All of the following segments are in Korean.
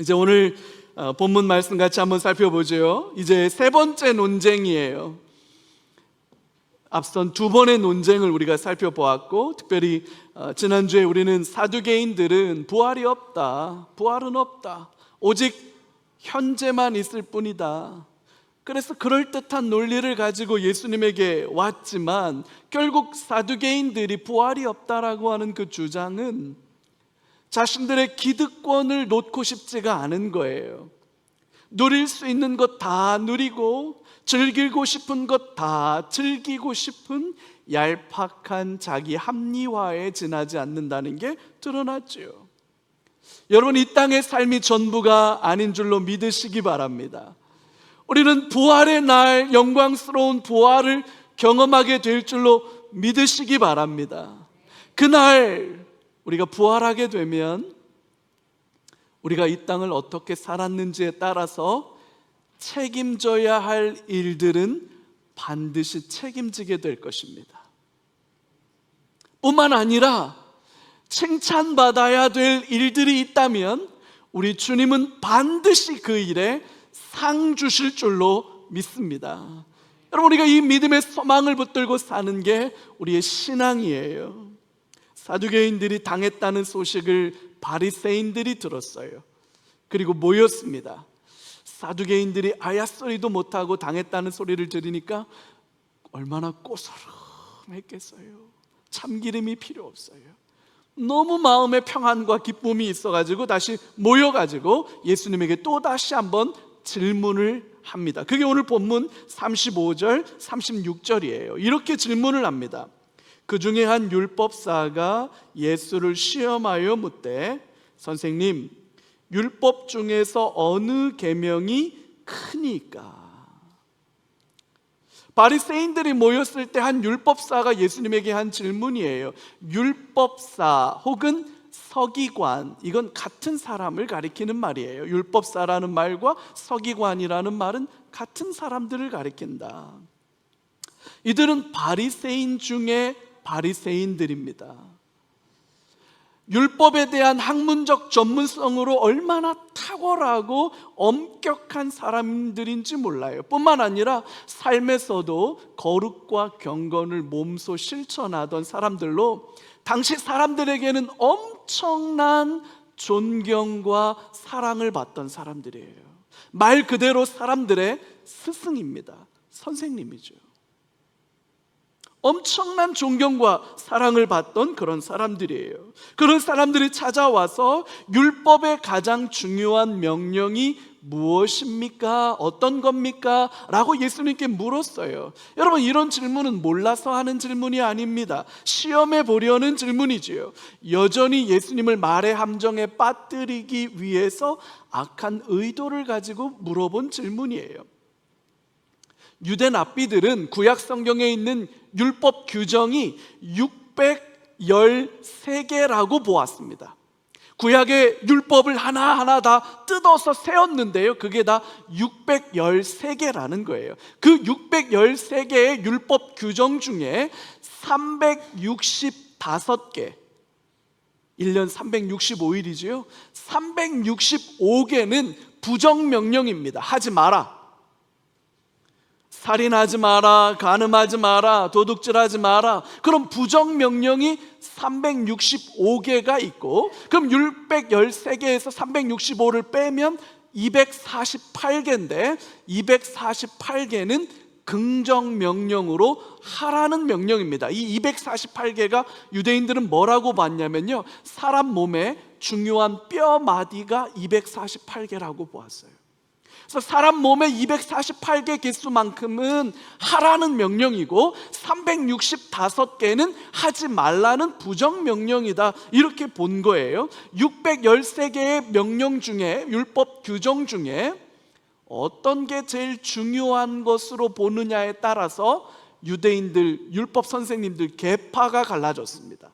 이제 오늘 본문 말씀 같이 한번 살펴보죠. 이제 세 번째 논쟁이에요. 앞선 두 번의 논쟁을 우리가 살펴보았고, 특별히 지난주에 우리는 사두개인들은 부활이 없다, 부활은 없다, 오직 현재만 있을 뿐이다, 그래서 그럴듯한 논리를 가지고 예수님에게 왔지만 결국 사두개인들이 부활이 없다라고 하는 그 주장은 자신들의 기득권을 놓고 싶지가 않은 거예요. 누릴 수 있는 것 다 누리고 즐기고 싶은 것 다 즐기고 싶은 얄팍한 자기 합리화에 지나지 않는다는 게 드러났죠. 여러분, 이 땅의 삶이 전부가 아닌 줄로 믿으시기 바랍니다. 우리는 부활의 날, 영광스러운 부활을 경험하게 될 줄로 믿으시기 바랍니다. 그날 우리가 부활하게 되면 우리가 이 땅을 어떻게 살았는지에 따라서 책임져야 할 일들은 반드시 책임지게 될 것입니다. 뿐만 아니라 칭찬받아야 될 일들이 있다면 우리 주님은 반드시 그 일에 상 주실 줄로 믿습니다. 여러분, 우리가 이 믿음의 소망을 붙들고 사는 게 우리의 신앙이에요. 사두개인들이 당했다는 소식을 바리새인들이 들었어요. 그리고 모였습니다. 사두개인들이 아야소리도 못하고 당했다는 소리를 들으니까 얼마나 꼬소름했겠어요. 참기름이 필요 없어요. 너무 마음에 평안과 기쁨이 있어가지고 다시 모여가지고 예수님에게 또 다시 한번 질문을 합니다. 그게 오늘 본문 35절, 36절이에요. 이렇게 질문을 합니다. 그 중에 한 율법사가 예수를 시험하여 묻되, 선생님, 율법 중에서 어느 계명이 크니까? 바리새인들이 모였을 때 한 율법사가 예수님에게 한 질문이에요. 율법사 혹은 서기관, 이건 같은 사람을 가리키는 말이에요. 율법사라는 말과 서기관이라는 말은 같은 사람들을 가리킨다. 이들은 바리새인 중에 바리새인들입니다. 율법에 대한 학문적 전문성으로 얼마나 탁월하고 엄격한 사람들인지 몰라요. 뿐만 아니라 삶에서도 거룩과 경건을 몸소 실천하던 사람들로 당시 사람들에게는 엄청난 존경과 사랑을 받던 사람들이에요. 말 그대로 사람들의 스승입니다. 선생님이죠. 엄청난 존경과 사랑을 받던 그런 사람들이에요. 그런 사람들이 찾아와서 율법의 가장 중요한 명령이 무엇입니까? 어떤 겁니까? 라고 예수님께 물었어요. 여러분, 이런 질문은 몰라서 하는 질문이 아닙니다. 시험해 보려는 질문이지요. 여전히 예수님을 말의 함정에 빠뜨리기 위해서 악한 의도를 가지고 물어본 질문이에요. 유대 랍비들은 구약 성경에 있는 율법 규정이 613개라고 보았습니다. 구약의 율법을 하나하나 다 뜯어서 세웠는데요, 그게 다 613개라는 거예요. 그 613개의 율법 규정 중에 365개, 1년 365일이지요 365개는 부정명령입니다. 하지 마라, 살인하지 마라, 간음하지 마라, 도둑질하지 마라, 그럼 부정명령이 365개가 있고, 그럼 613개에서 365를 빼면 248개인데 248개는 긍정명령으로 하라는 명령입니다. 이 248개가 유대인들은 뭐라고 봤냐면요, 사람 몸에 중요한 뼈 마디가 248개라고 보았어요. 그래서 사람 몸의 248개 개수만큼은 하라는 명령이고 365개는 하지 말라는 부정명령이다, 이렇게 본 거예요. 613개의 명령 중에, 율법 규정 중에 어떤 게 제일 중요한 것으로 보느냐에 따라서 유대인들, 율법 선생님들 계파가 갈라졌습니다.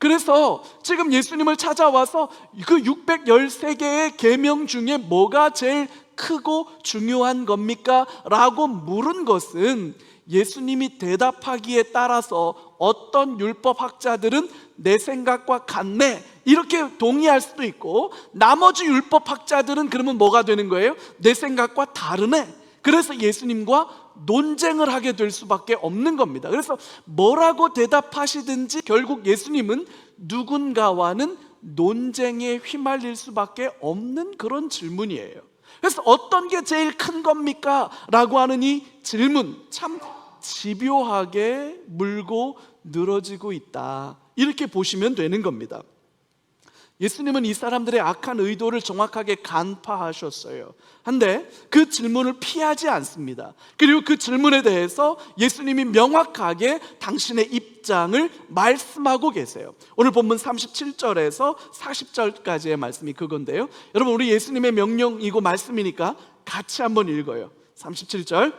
그래서 지금 예수님을 찾아와서 그 613개의 계명 중에 뭐가 제일 크고 중요한 겁니까? 라고 물은 것은 예수님이 대답하기에 따라서 어떤 율법학자들은 내 생각과 같네 이렇게 동의할 수도 있고, 나머지 율법학자들은 그러면 뭐가 되는 거예요? 내 생각과 다르네. 그래서 예수님과 논쟁을 하게 될 수밖에 없는 겁니다. 그래서 뭐라고 대답하시든지 결국 예수님은 누군가와는 논쟁에 휘말릴 수밖에 없는 그런 질문이에요. 그래서 어떤 게 제일 큰 겁니까? 라고 하는 이 질문, 참 집요하게 물고 늘어지고 있다, 이렇게 보시면 되는 겁니다. 예수님은 이 사람들의 악한 의도를 정확하게 간파하셨어요. 한데 그 질문을 피하지 않습니다. 그리고 그 질문에 대해서 예수님이 명확하게 당신의 입장을 말씀하고 계세요. 오늘 본문 37절에서 40절까지의 말씀이 그건데요, 여러분 우리 예수님의 명령이고 말씀이니까 같이 한번 읽어요. 37절,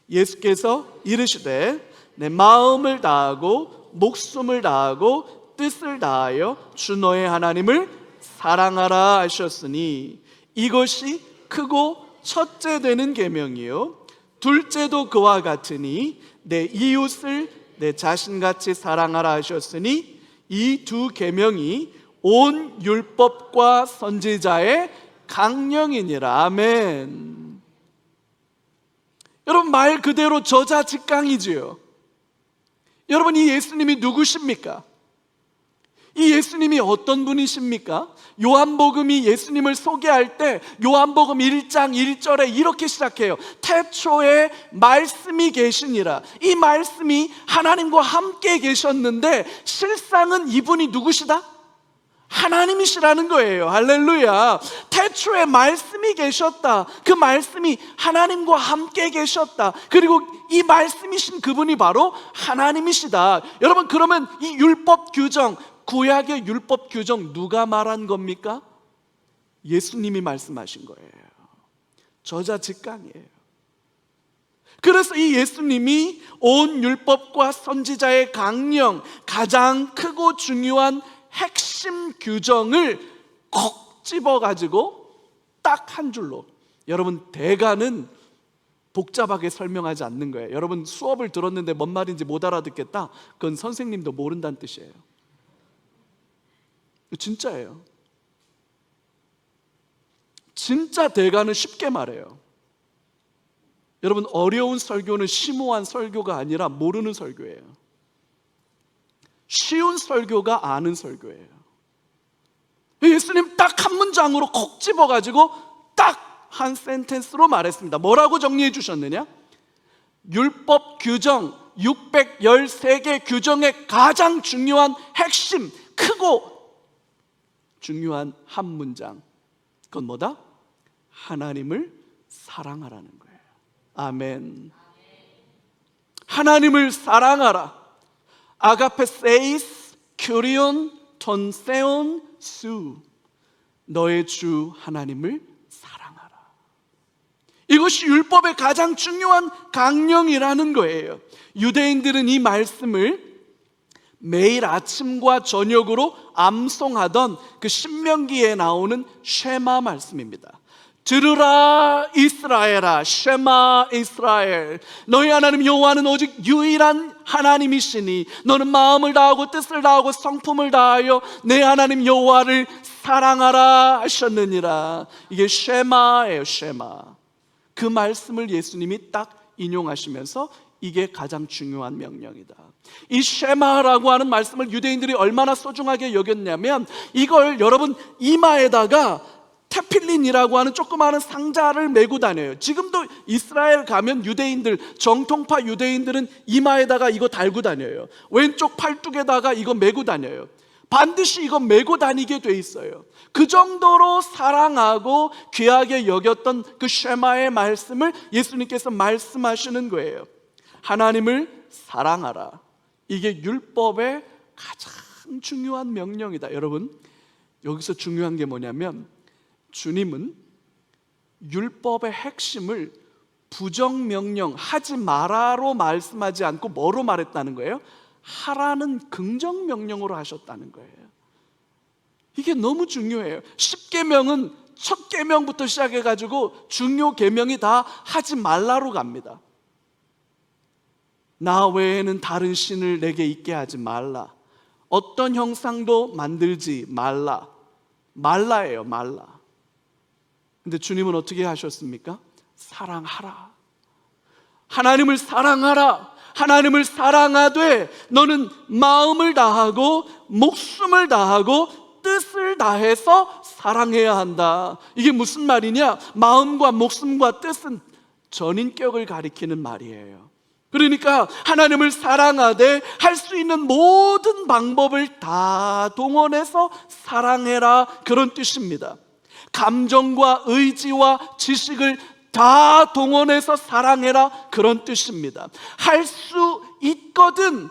예수께서 이르시되 내 마음을 다하고 목숨을 다하고 뜻을 다하여 주 너의 하나님을 사랑하라 하셨으니 이것이 크고 첫째 되는 계명이요 둘째도 그와 같으니 내 이웃을 내 자신같이 사랑하라 하셨으니 이 두 계명이 온 율법과 선지자의 강령이니라. 아멘. 여러분 말 그대로 저자직강이지요. 여러분 이 예수님이 누구십니까? 이 예수님이 어떤 분이십니까? 요한복음이 예수님을 소개할 때 요한복음 1장 1절에 이렇게 시작해요. 태초에 말씀이 계시니라. 이 말씀이 하나님과 함께 계셨는데 실상은 이분이 누구시다? 하나님이시라는 거예요. 할렐루야. 태초에 말씀이 계셨다. 그 말씀이 하나님과 함께 계셨다. 그리고 이 말씀이신 그분이 바로 하나님이시다. 여러분 그러면 이 율법 규정, 구약의 율법 규정 누가 말한 겁니까? 예수님이 말씀하신 거예요. 저자직강이에요. 그래서 이 예수님이 온 율법과 선지자의 강령, 가장 크고 중요한 핵심 규정을 콕 집어가지고 딱 한 줄로, 여러분 대가는 복잡하게 설명하지 않는 거예요. 여러분 수업을 들었는데 뭔 말인지 못 알아듣겠다, 그건 선생님도 모른다는 뜻이에요. 진짜예요. 진짜 대가는 쉽게 말해요. 여러분 어려운 설교는 심오한 설교가 아니라 모르는 설교예요. 쉬운 설교가 아는 설교예요. 예수님 딱 한 문장으로 콕 집어가지고 딱 한 센텐스로 말했습니다. 뭐라고 정리해 주셨느냐? 율법 규정 613개 규정의 가장 중요한 핵심, 크고 중요한 한 문장, 그건 뭐다? 하나님을 사랑하라는 거예요. 아멘. 하나님을 사랑하라. 아가페세이스 큐리온 톤세온 수, 너의 주 하나님을 사랑하라. 이것이 율법의 가장 중요한 강령이라는 거예요. 유대인들은 이 말씀을 매일 아침과 저녁으로 암송하던 그 신명기에 나오는 쉐마 말씀입니다. 들으라 이스라엘아, 쉐마 이스라엘, 너희 하나님 여호와는 오직 유일한 하나님이시니 너는 마음을 다하고 뜻을 다하고 성품을 다하여 내 하나님 여호와를 사랑하라 하셨느니라. 이게 쉐마예요. 쉐마. 그 말씀을 예수님이 딱 인용하시면서 이게 가장 중요한 명령이다. 이 쉐마라고 하는 말씀을 유대인들이 얼마나 소중하게 여겼냐면, 이걸 여러분 이마에다가 테필린이라고 하는 조그마한 상자를 메고 다녀요. 지금도 이스라엘 가면 유대인들, 정통파 유대인들은 이마에다가 이거 달고 다녀요. 왼쪽 팔뚝에다가 이거 메고 다녀요. 반드시 이거 메고 다니게 돼 있어요. 그 정도로 사랑하고 귀하게 여겼던 그 쉐마의 말씀을 예수님께서 말씀하시는 거예요. 하나님을 사랑하라. 이게 율법의 가장 중요한 명령이다. 여러분 여기서 중요한 게 뭐냐면, 주님은 율법의 핵심을 부정명령, 하지 마라로 말씀하지 않고 뭐로 말했다는 거예요? 하라는 긍정명령으로 하셨다는 거예요. 이게 너무 중요해요. 10계명은 첫 계명부터 시작해가지고 중요 계명이 다 하지 말라로 갑니다. 나 외에는 다른 신을 내게 있게 하지 말라. 어떤 형상도 만들지 말라. 말라예요, 말라. 근데 주님은 어떻게 하셨습니까? 사랑하라. 하나님을 사랑하라. 하나님을 사랑하되 너는 마음을 다하고 목숨을 다하고 뜻을 다해서 사랑해야 한다. 이게 무슨 말이냐? 마음과 목숨과 뜻은 전인격을 가리키는 말이에요. 그러니까 하나님을 사랑하되 할 수 있는 모든 방법을 다 동원해서 사랑해라, 그런 뜻입니다. 감정과 의지와 지식을 다 동원해서 사랑해라, 그런 뜻입니다. 할 수 있거든,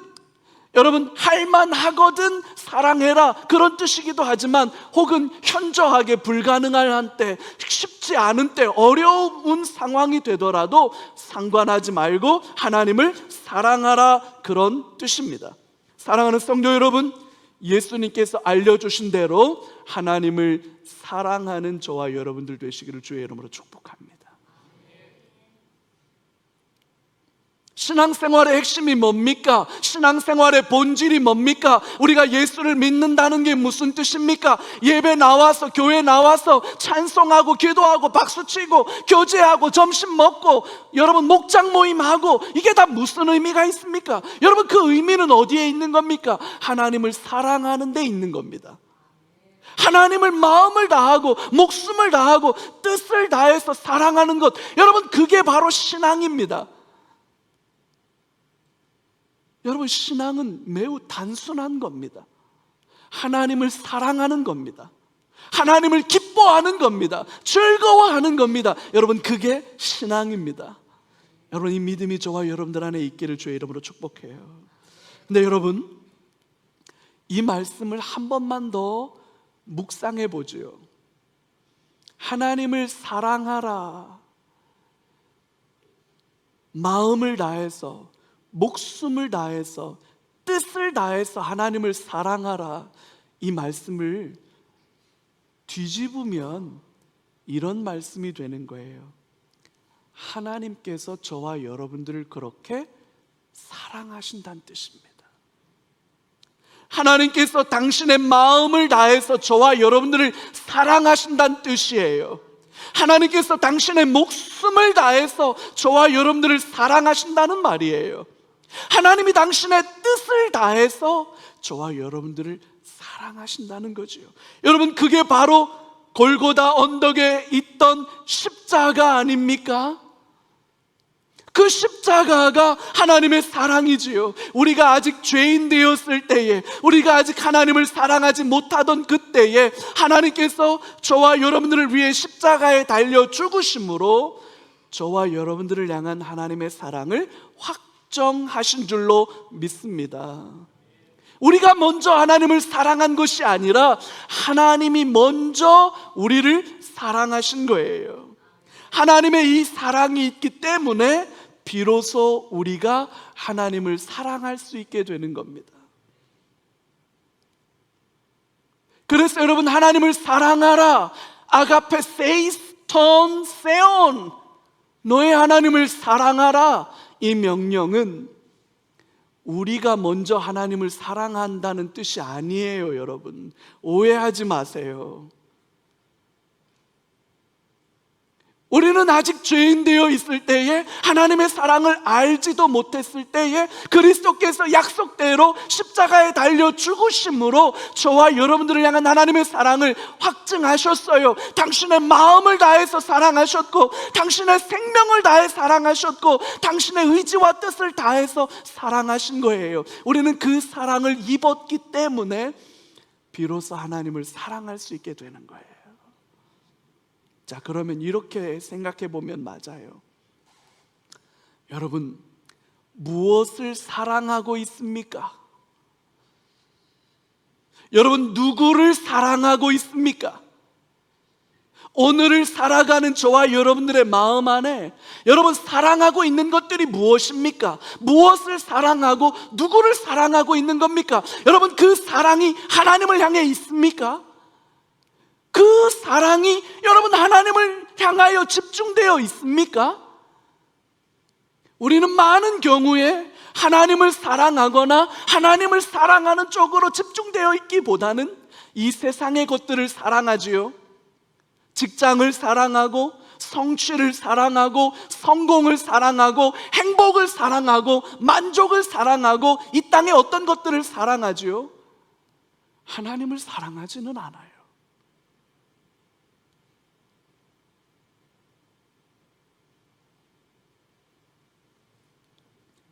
여러분 할만하거든 사랑해라, 그런 뜻이기도 하지만, 혹은 현저하게 불가능한 한때, 쉽지 않은 때, 어려운 상황이 되더라도 상관하지 말고 하나님을 사랑하라, 그런 뜻입니다. 사랑하는 성도 여러분, 예수님께서 알려주신 대로 하나님을 사랑하는 저와 여러분들 되시기를 주의 이름으로 축복합니다. 신앙생활의 핵심이 뭡니까? 신앙생활의 본질이 뭡니까? 우리가 예수를 믿는다는 게 무슨 뜻입니까? 예배 나와서, 교회 나와서 찬송하고 기도하고 박수치고 교제하고 점심 먹고 여러분 목장 모임하고, 이게 다 무슨 의미가 있습니까? 여러분 그 의미는 어디에 있는 겁니까? 하나님을 사랑하는 데 있는 겁니다. 하나님을 마음을 다하고 목숨을 다하고 뜻을 다해서 사랑하는 것, 여러분 그게 바로 신앙입니다. 여러분 신앙은 매우 단순한 겁니다. 하나님을 사랑하는 겁니다. 하나님을 기뻐하는 겁니다. 즐거워하는 겁니다. 여러분 그게 신앙입니다. 여러분 이 믿음이 저와 여러분들 안에 있기를 주의 이름으로 축복해요. 근데 여러분 이 말씀을 한 번만 더 묵상해 보지요. 하나님을 사랑하라, 마음을 다해서 목숨을 다해서 뜻을 다해서 하나님을 사랑하라, 이 말씀을 뒤집으면 이런 말씀이 되는 거예요. 하나님께서 저와 여러분들을 그렇게 사랑하신다는 뜻입니다. 하나님께서 당신의 마음을 다해서 저와 여러분들을 사랑하신다는 뜻이에요. 하나님께서 당신의 목숨을 다해서 저와 여러분들을 사랑하신다는 말이에요. 하나님이 당신의 뜻을 다해서 저와 여러분들을 사랑하신다는 거지요. 여러분 그게 바로 골고다 언덕에 있던 십자가 아닙니까? 그 십자가가 하나님의 사랑이지요. 우리가 아직 죄인 되었을 때에, 우리가 아직 하나님을 사랑하지 못하던 그때에 하나님께서 저와 여러분들을 위해 십자가에 달려 죽으심으로 저와 여러분들을 향한 하나님의 사랑을 확정하신 줄로 믿습니다. 우리가 먼저 하나님을 사랑한 것이 아니라 하나님이 먼저 우리를 사랑하신 거예요. 하나님의 이 사랑이 있기 때문에 비로소 우리가 하나님을 사랑할 수 있게 되는 겁니다. 그래서 여러분 하나님을 사랑하라, 아가페 세이스톤 세온, 너의 하나님을 사랑하라, 이 명령은 우리가 먼저 하나님을 사랑한다는 뜻이 아니에요. 여러분 오해하지 마세요. 우리는 아직 죄인 되어 있을 때에, 하나님의 사랑을 알지도 못했을 때에 그리스도께서 약속대로 십자가에 달려 죽으심으로 저와 여러분들을 향한 하나님의 사랑을 확증하셨어요. 당신의 마음을 다해서 사랑하셨고, 당신의 생명을 다해 사랑하셨고, 당신의 의지와 뜻을 다해서 사랑하신 거예요. 우리는 그 사랑을 입었기 때문에 비로소 하나님을 사랑할 수 있게 되는 거예요. 자, 그러면 이렇게 생각해 보면 맞아요. 여러분, 무엇을 사랑하고 있습니까? 여러분, 누구를 사랑하고 있습니까? 오늘을 살아가는 저와 여러분들의 마음 안에 여러분 사랑하고 있는 것들이 무엇입니까? 무엇을 사랑하고 누구를 사랑하고 있는 겁니까? 여러분 그 사랑이 하나님을 향해 있습니까? 그 사랑이 여러분 하나님을 향하여 집중되어 있습니까? 우리는 많은 경우에 하나님을 사랑하거나 하나님을 사랑하는 쪽으로 집중되어 있기보다는 이 세상의 것들을 사랑하지요. 직장을 사랑하고 성취를 사랑하고 성공을 사랑하고 행복을 사랑하고 만족을 사랑하고 이 땅의 어떤 것들을 사랑하지요. 하나님을 사랑하지는 않아요.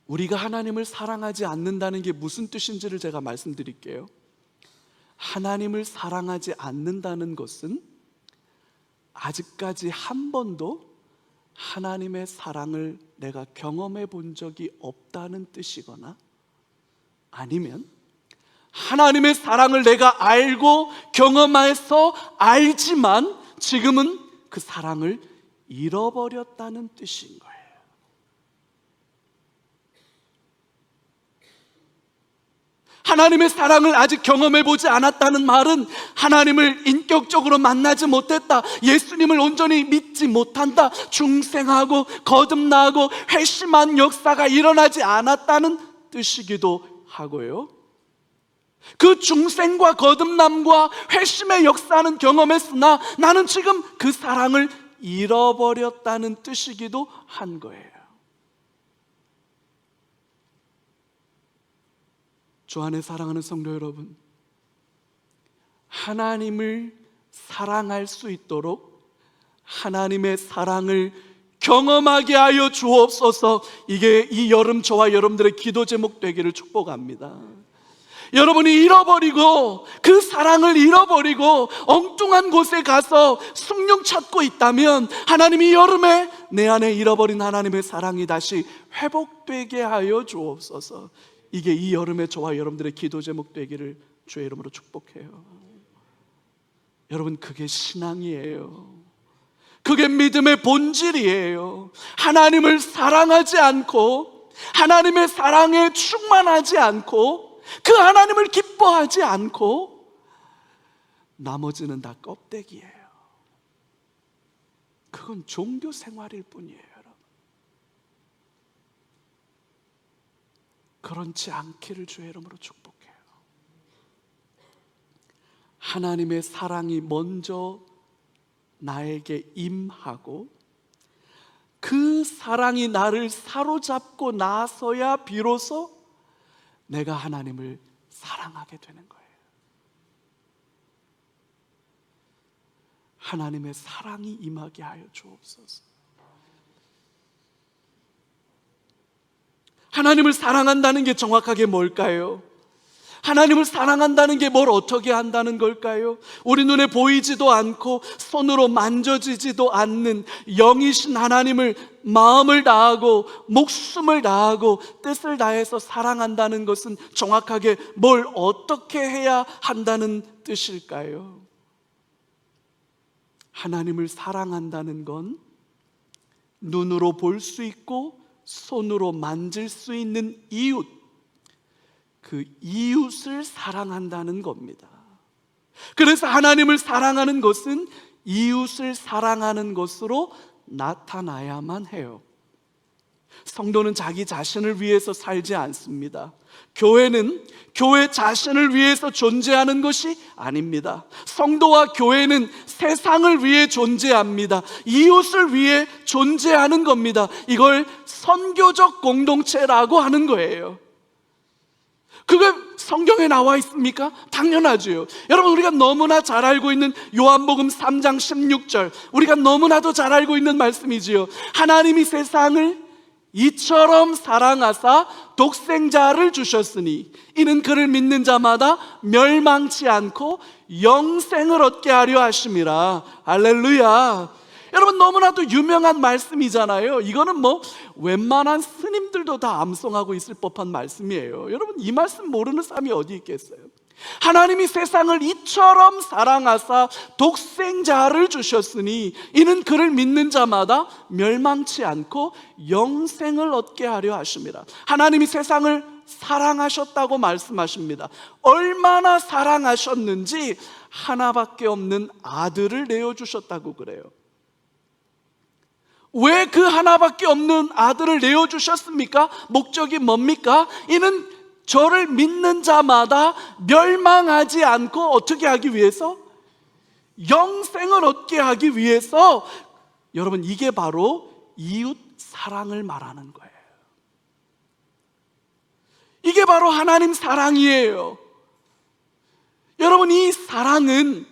우리가 하나님을 사랑하지 않는다는 게 무슨 뜻인지를 제가 말씀드릴게요. 하나님을 사랑하지 않는다는 것은 아직까지 한 번도 하나님의 사랑을 내가 경험해 본 적이 없다는 뜻이거나, 아니면 하나님의 사랑을 내가 알고 경험해서 알지만 지금은 그 사랑을 잃어버렸다는 뜻인 거예요. 하나님의 사랑을 아직 경험해보지 않았다는 말은 하나님을 인격적으로 만나지 못했다, 예수님을 온전히 믿지 못한다, 중생하고 거듭나고 회심한 역사가 일어나지 않았다는 뜻이기도 하고요. 그 중생과 거듭남과 회심의 역사는 경험했으나 나는 지금 그 사랑을 잃어버렸다는 뜻이기도 한 거예요. 주 안에 사랑하는 성도 여러분, 하나님을 사랑할 수 있도록 하나님의 사랑을 경험하게 하여 주옵소서. 이게 이 여름 저와 여러분들의 기도 제목 되기를 축복합니다. 여러분이 잃어버리고 그 사랑을 잃어버리고 엉뚱한 곳에 가서 숭늉 찾고 있다면 하나님이 여름에 내 안에 잃어버린 하나님의 사랑이 다시 회복되게 하여 주옵소서. 이게 이 여름에 저와 여러분들의 기도 제목 되기를 주의 이름으로 축복해요. 여러분, 그게 신앙이에요. 그게 믿음의 본질이에요. 하나님을 사랑하지 않고 하나님의 사랑에 충만하지 않고 그 하나님을 기뻐하지 않고 나머지는 다 껍데기예요. 그건 종교 생활일 뿐이에요. 그렇지 않기를 주의 이름으로 축복해요. 하나님의 사랑이 먼저 나에게 임하고 그 사랑이 나를 사로잡고 나서야 비로소 내가 하나님을 사랑하게 되는 거예요. 하나님의 사랑이 임하게 하여 주옵소서. 하나님을 사랑한다는 게 정확하게 뭘까요? 하나님을 사랑한다는 게 뭘 어떻게 한다는 걸까요? 우리 눈에 보이지도 않고 손으로 만져지지도 않는 영이신 하나님을 마음을 다하고 목숨을 다하고 뜻을 다해서 사랑한다는 것은 정확하게 뭘 어떻게 해야 한다는 뜻일까요? 하나님을 사랑한다는 건 눈으로 볼 수 있고 손으로 만질 수 있는 이웃, 그 이웃을 사랑한다는 겁니다. 그래서 하나님을 사랑하는 것은 이웃을 사랑하는 것으로 나타나야만 해요. 성도는 자기 자신을 위해서 살지 않습니다. 교회는 교회 자신을 위해서 존재하는 것이 아닙니다. 성도와 교회는 세상을 위해 존재합니다. 이웃을 위해 존재하는 겁니다. 이걸 선교적 공동체라고 하는 거예요. 그게 성경에 나와 있습니까? 당연하죠. 여러분, 우리가 너무나 잘 알고 있는 요한복음 3장 16절, 우리가 너무나도 잘 알고 있는 말씀이지요. 하나님이 세상을 이처럼 사랑하사 독생자를 주셨으니 이는 그를 믿는 자마다 멸망치 않고 영생을 얻게 하려 하심이라. 할렐루야. 여러분, 너무나도 유명한 말씀이잖아요. 이거는 뭐 웬만한 스님들도 다 암송하고 있을 법한 말씀이에요. 여러분, 이 말씀 모르는 사람이 어디 있겠어요? 하나님이 세상을 이처럼 사랑하사 독생자를 주셨으니 이는 그를 믿는 자마다 멸망치 않고 영생을 얻게 하려 하심이라. 하나님이 세상을 사랑하셨다고 말씀하십니다. 얼마나 사랑하셨는지 하나밖에 없는 아들을 내어주셨다고 그래요. 왜 그 하나밖에 없는 아들을 내어주셨습니까? 목적이 뭡니까? 이는 저를 믿는 자마다 멸망하지 않고 어떻게 하기 위해서? 영생을 얻게 하기 위해서. 여러분, 이게 바로 이웃 사랑을 말하는 거예요. 이게 바로 하나님 사랑이에요. 여러분, 이 사랑은,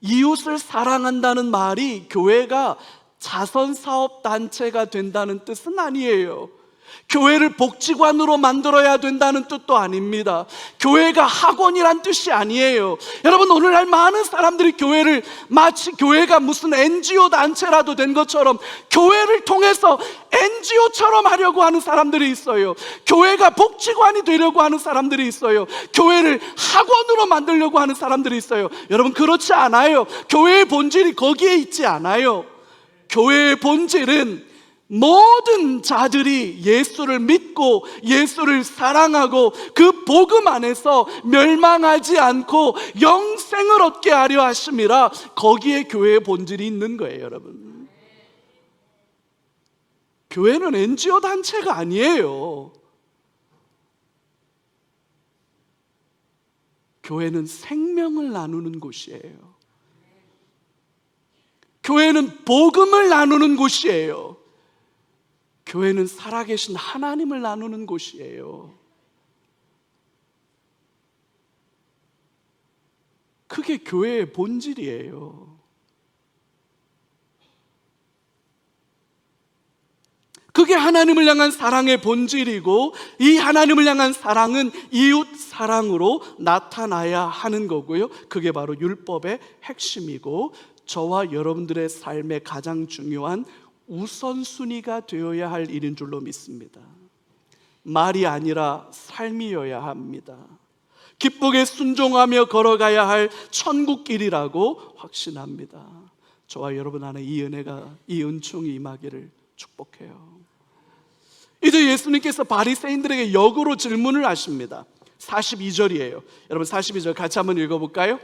이웃을 사랑한다는 말이 교회가 자선사업단체가 된다는 뜻은 아니에요. 교회를 복지관으로 만들어야 된다는 뜻도 아닙니다. 교회가 학원이란 뜻이 아니에요. 여러분, 오늘날 많은 사람들이 교회를 마치 교회가 무슨 NGO 단체라도 된 것처럼 교회를 통해서 NGO처럼 하려고 하는 사람들이 있어요. 교회가 복지관이 되려고 하는 사람들이 있어요. 교회를 학원으로 만들려고 하는 사람들이 있어요. 여러분, 그렇지 않아요. 교회의 본질이 거기에 있지 않아요. 교회의 본질은 모든 자들이 예수를 믿고 예수를 사랑하고 그 복음 안에서 멸망하지 않고 영생을 얻게 하려 하심이라, 거기에 교회의 본질이 있는 거예요. 여러분, 교회는 NGO 단체가 아니에요. 교회는 생명을 나누는 곳이에요. 교회는 복음을 나누는 곳이에요. 교회는 살아계신 하나님을 나누는 곳이에요. 그게 교회의 본질이에요. 그게 하나님을 향한 사랑의 본질이고, 이 하나님을 향한 사랑은 이웃 사랑으로 나타나야 하는 거고요. 그게 바로 율법의 핵심이고, 저와 여러분들의 삶의 가장 중요한 우선순위가 되어야 할 일인 줄로 믿습니다. 말이 아니라 삶이어야 합니다. 기쁘게 순종하며 걸어가야 할 천국길이라고 확신합니다. 저와 여러분 안에 이 은혜가, 이 은총이 임하기를 축복해요. 이제 예수님께서 바리새인들에게 역으로 질문을 하십니다. 42절이에요. 여러분, 42절 같이 한번 읽어볼까요?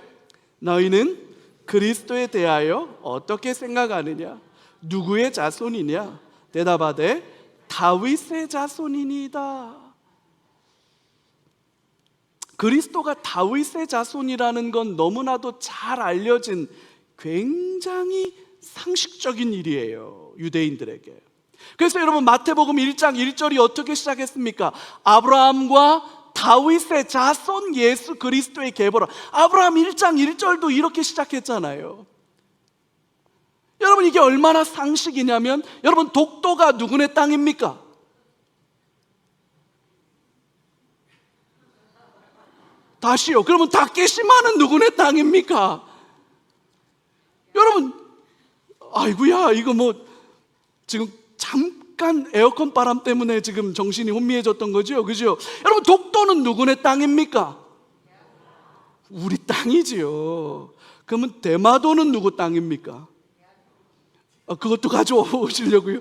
너희는 그리스도에 대하여 어떻게 생각하느냐? 누구의 자손이냐? 대답하되 다윗의 자손이니이다. 그리스도가 다윗의 자손이라는 건 너무나도 잘 알려진 굉장히 상식적인 일이에요, 유대인들에게. 그래서 여러분, 마태복음 1장 1절이 어떻게 시작했습니까? 아브라함과 다윗의 자손 예수 그리스도의 계보라. 아브라함 1장 1절도 이렇게 시작했잖아요. 여러분, 이게 얼마나 상식이냐면, 여러분, 독도가 누구네 땅입니까? 다시요. 그러면 다케시마는 누구네 땅입니까? 여러분, 아이고야, 이거 뭐 지금 잠깐 에어컨 바람 때문에 지금 정신이 혼미해졌던 거죠, 그죠? 여러분, 독도는 누구네 땅입니까? 우리 땅이지요. 그러면 대마도는 누구 땅입니까? 그것도 가져오시려고요?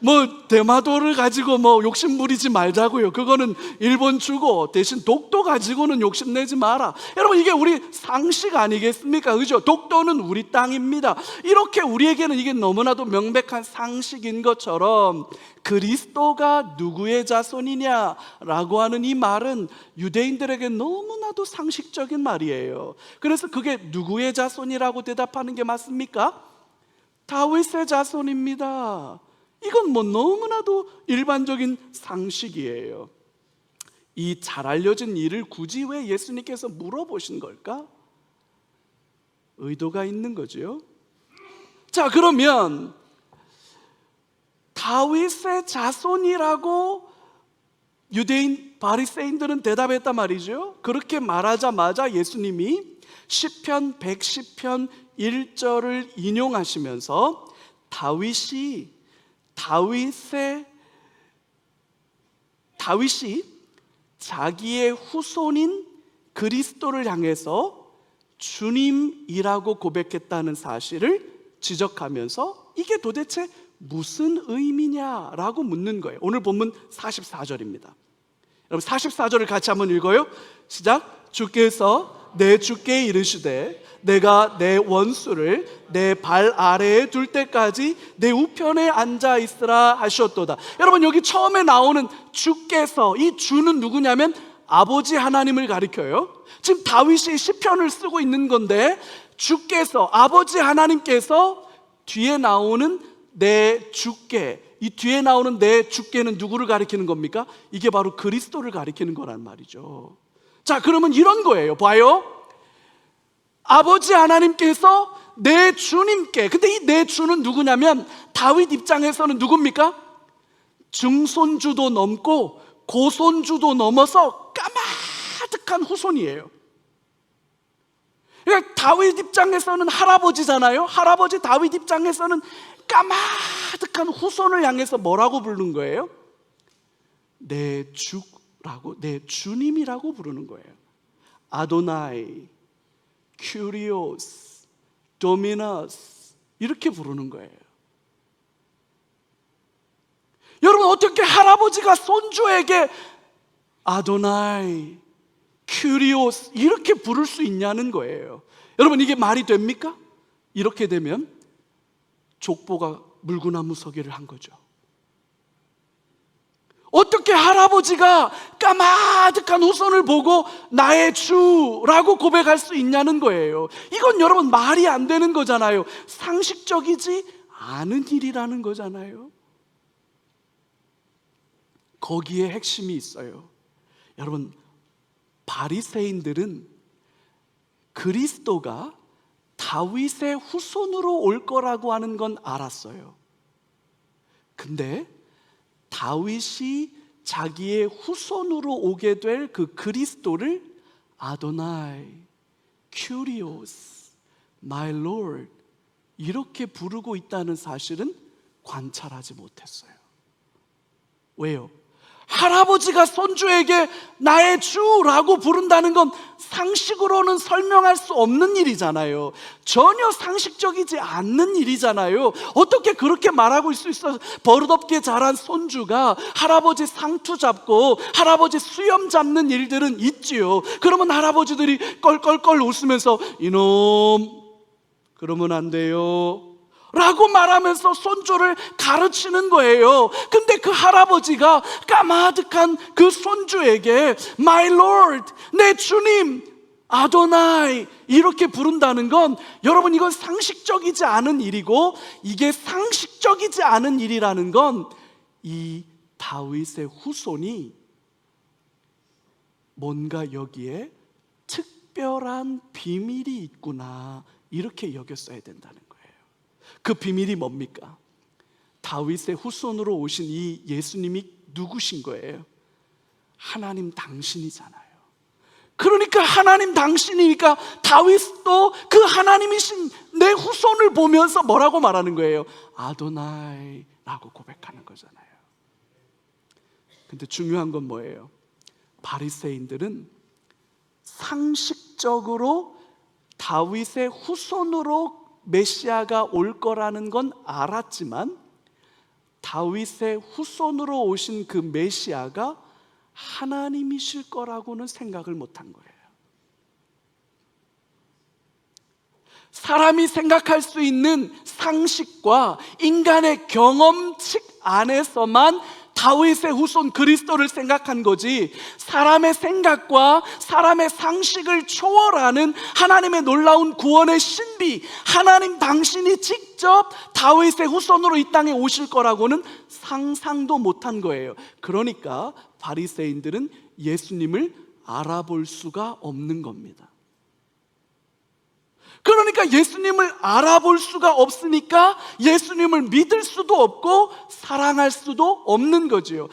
뭐 대마도를 가지고 뭐 욕심 부리지 말자고요. 그거는 일본 주고, 대신 독도 가지고는 욕심내지 마라. 여러분, 이게 우리 상식 아니겠습니까? 그죠? 독도는 우리 땅입니다. 이렇게 우리에게는 이게 너무나도 명백한 상식인 것처럼, 그리스도가 누구의 자손이냐라고 하는 이 말은 유대인들에게 너무나도 상식적인 말이에요. 그래서 그게 누구의 자손이라고 대답하는 게 맞습니까? 다윗의 자손입니다. 이건 뭐 너무나도 일반적인 상식이에요. 이 잘 알려진 일을 굳이 왜 예수님께서 물어보신 걸까? 의도가 있는 거죠. 자, 그러면 다윗의 자손이라고 유대인 바리새인들은 대답했단 말이죠. 그렇게 말하자마자 예수님이 시편 110편 1절을 인용하시면서 다윗이 자기의 후손인 그리스도를 향해서 주님이라고 고백했다는 사실을 지적하면서 이게 도대체 무슨 의미냐라고 묻는 거예요. 오늘 본문 44절입니다. 여러분, 44절을 같이 한번 읽어요. 시작. 주께서 내 주께 이르시되 내가 내 원수를 내 발 아래에 둘 때까지 내 우편에 앉아 있으라 하셨도다. 여러분, 여기 처음에 나오는 주께서, 이 주는 누구냐면 아버지 하나님을 가리켜요. 지금 다윗이 시편을 쓰고 있는 건데, 주께서, 아버지 하나님께서 뒤에 나오는 내 주께, 이 뒤에 나오는 내 주께는 누구를 가리키는 겁니까? 이게 바로 그리스도를 가리키는 거란 말이죠. 자, 그러면 이런 거예요. 봐요. 아버지 하나님께서 내 주님께, 근데 이 내 주는 누구냐면 다윗 입장에서는 누굽니까? 증손주도 넘고 고손주도 넘어서 까마득한 후손이에요. 그러니까 다윗 입장에서는 할아버지잖아요. 할아버지 다윗 입장에서는 까마득한 후손을 향해서 뭐라고 부르는 거예요? 내 주라고, 내 주님이라고 부르는 거예요. 아도나이, 큐리오스, 도미너스, 이렇게 부르는 거예요. 여러분, 어떻게 할아버지가 손주에게 아도나이, 큐리오스 이렇게 부를 수 있냐는 거예요. 여러분, 이게 말이 됩니까? 이렇게 되면 족보가 물구나무 서기를 한 거죠. 어떻게 할아버지가 까마득한 후손을 보고 나의 주라고 고백할 수 있냐는 거예요. 이건 여러분 말이 안 되는 거잖아요. 상식적이지 않은 일이라는 거잖아요. 거기에 핵심이 있어요. 여러분, 바리새인들은 그리스도가 다윗의 후손으로 올 거라고 하는 건 알았어요. 근데 다윗이 자기의 후손으로 오게 될 그 그리스도를 아도나이, 큐리오스, 마이 롤드 이렇게 부르고 있다는 사실은 관찰하지 못했어요. 왜요? 할아버지가 손주에게 나의 주라고 부른다는 건 상식으로는 설명할 수 없는 일이잖아요. 전혀 상식적이지 않는 일이잖아요. 어떻게 그렇게 말하고 있을 수 있어요? 버릇없게 자란 손주가 할아버지 상투 잡고 할아버지 수염 잡는 일들은 있지요. 그러면 할아버지들이 껄껄껄 웃으면서 이놈 그러면 안 돼요 라고 말하면서 손주를 가르치는 거예요. 근데 그 할아버지가 까마득한 그 손주에게 My Lord, 내 주님, 아도나이 이렇게 부른다는 건 여러분, 이건 상식적이지 않은 일이고, 이게 상식적이지 않은 일이라는 건 이 다윗의 후손이 뭔가 여기에 특별한 비밀이 있구나 이렇게 여겼어야 된다는 거예요. 그 비밀이 뭡니까? 다윗의 후손으로 오신 이 예수님이 누구신 거예요? 하나님 당신이잖아요. 그러니까 하나님 당신이니까 다윗도 그 하나님이신 내 후손을 보면서 뭐라고 말하는 거예요? 아도나이라고 고백하는 거잖아요. 근데 중요한 건 뭐예요? 바리새인들은 상식적으로 다윗의 후손으로 메시아가 올 거라는 건 알았지만 다윗의 후손으로 오신 그 메시아가 하나님이실 거라고는 생각을 못한 거예요. 사람이 생각할 수 있는 상식과 인간의 경험칙 안에서만 다윗의 후손 그리스도를 생각한 거지, 사람의 생각과 사람의 상식을 초월하는 하나님의 놀라운 구원의 신비, 하나님 당신이 직접 다윗의 후손으로 이 땅에 오실 거라고는 상상도 못한 거예요. 그러니까 바리새인들은 예수님을 알아볼 수가 없는 겁니다. 그러니까 예수님을 알아볼 수가 없으니까 예수님을 믿을 수도 없고 사랑할 수도 없는 거지요.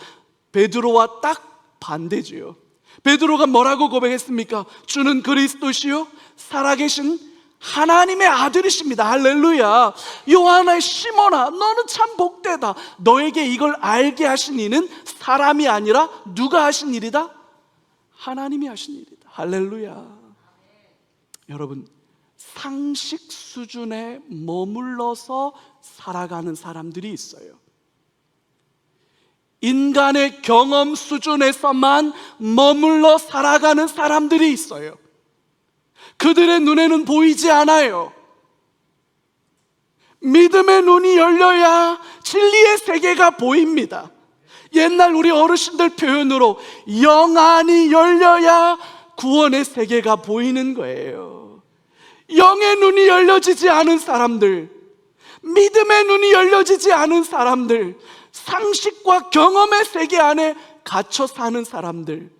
베드로와 딱 반대지요. 베드로가 뭐라고 고백했습니까? 주는 그리스도시요 살아계신 하나님의 아들이십니다. 할렐루야. 요한의 시몬아, 너는 참 복되다. 너에게 이걸 알게 하신 이는 사람이 아니라 누가 하신 일이다? 하나님이 하신 일이다. 할렐루야. 여러분, 상식 수준에 머물러서 살아가는 사람들이 있어요. 인간의 경험 수준에서만 머물러 살아가는 사람들이 있어요. 그들의 눈에는 보이지 않아요. 믿음의 눈이 열려야 진리의 세계가 보입니다. 옛날 우리 어르신들 표현으로 영안이 열려야 구원의 세계가 보이는 거예요. 영의 눈이 열려지지 않은 사람들, 믿음의 눈이 열려지지 않은 사람들, 상식과 경험의 세계 안에 갇혀 사는 사람들,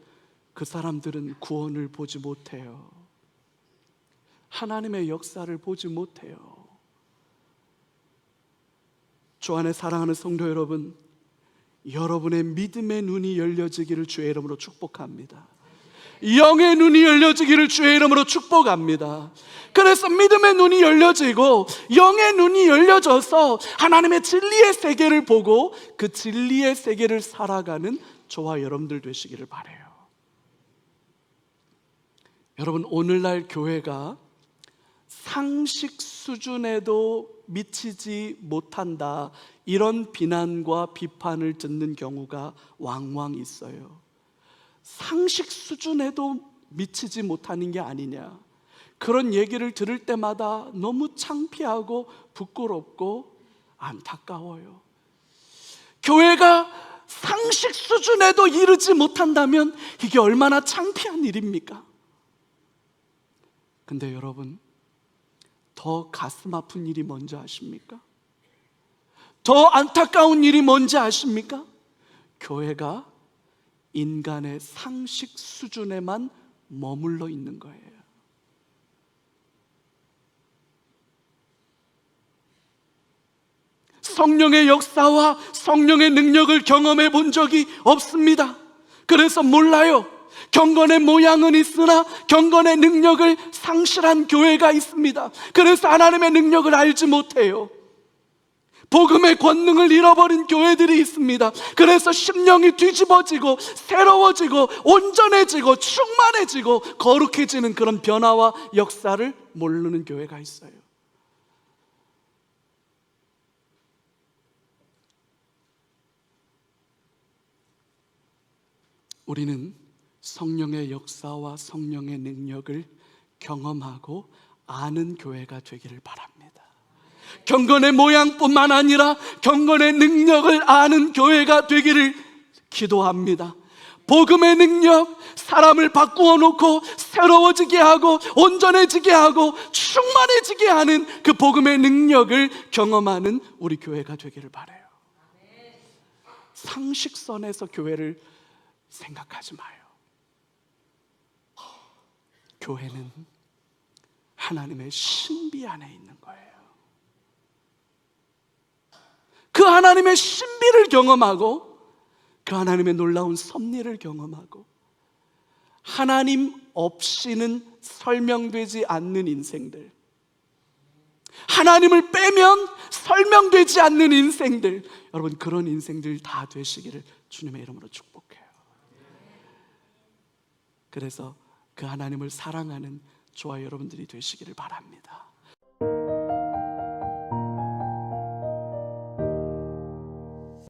그 사람들은 구원을 보지 못해요. 하나님의 역사를 보지 못해요. 주 안에 사랑하는 성도 여러분, 여러분의 믿음의 눈이 열려지기를 주의 이름으로 축복합니다. 영의 눈이 열려지기를 주의 이름으로 축복합니다. 그래서 믿음의 눈이 열려지고 영의 눈이 열려져서 하나님의 진리의 세계를 보고 그 진리의 세계를 살아가는 저와 여러분들 되시기를 바라요. 여러분, 오늘날 교회가 상식 수준에도 미치지 못한다, 이런 비난과 비판을 듣는 경우가 왕왕 있어요. 상식 수준에도 미치지 못하는 게 아니냐, 그런 얘기를 들을 때마다 너무 창피하고 부끄럽고 안타까워요. 교회가 상식 수준에도 이르지 못한다면 이게 얼마나 창피한 일입니까? 근데 여러분, 더 가슴 아픈 일이 뭔지 아십니까? 더 안타까운 일이 뭔지 아십니까? 교회가 인간의 상식 수준에만 머물러 있는 거예요. 성령의 역사와 성령의 능력을 경험해 본 적이 없습니다. 그래서 몰라요. 경건의 모양은 있으나 경건의 능력을 상실한 교회가 있습니다. 그래서 하나님의 능력을 알지 못해요. 복음의 권능을 잃어버린 교회들이 있습니다. 그래서 심령이 뒤집어지고 새로워지고 온전해지고 충만해지고 거룩해지는 그런 변화와 역사를 모르는 교회가 있어요. 우리는 성령의 역사와 성령의 능력을 경험하고 아는 교회가 되기를 바랍니다. 경건의 모양뿐만 아니라 경건의 능력을 아는 교회가 되기를 기도합니다. 복음의 능력, 사람을 바꾸어 놓고 새로워지게 하고 온전해지게 하고 충만해지게 하는 그 복음의 능력을 경험하는 우리 교회가 되기를 바라요. 상식선에서 교회를 생각하지 마요. 교회는 하나님의 신비 안에 있는 거예요. 그 하나님의 신비를 경험하고 그 하나님의 놀라운 섭리를 경험하고 하나님 없이는 설명되지 않는 인생들, 하나님을 빼면 설명되지 않는 인생들, 여러분, 그런 인생들 다 되시기를 주님의 이름으로 축복해요. 그래서 그 하나님을 사랑하는 저와 여러분들이 되시기를 바랍니다.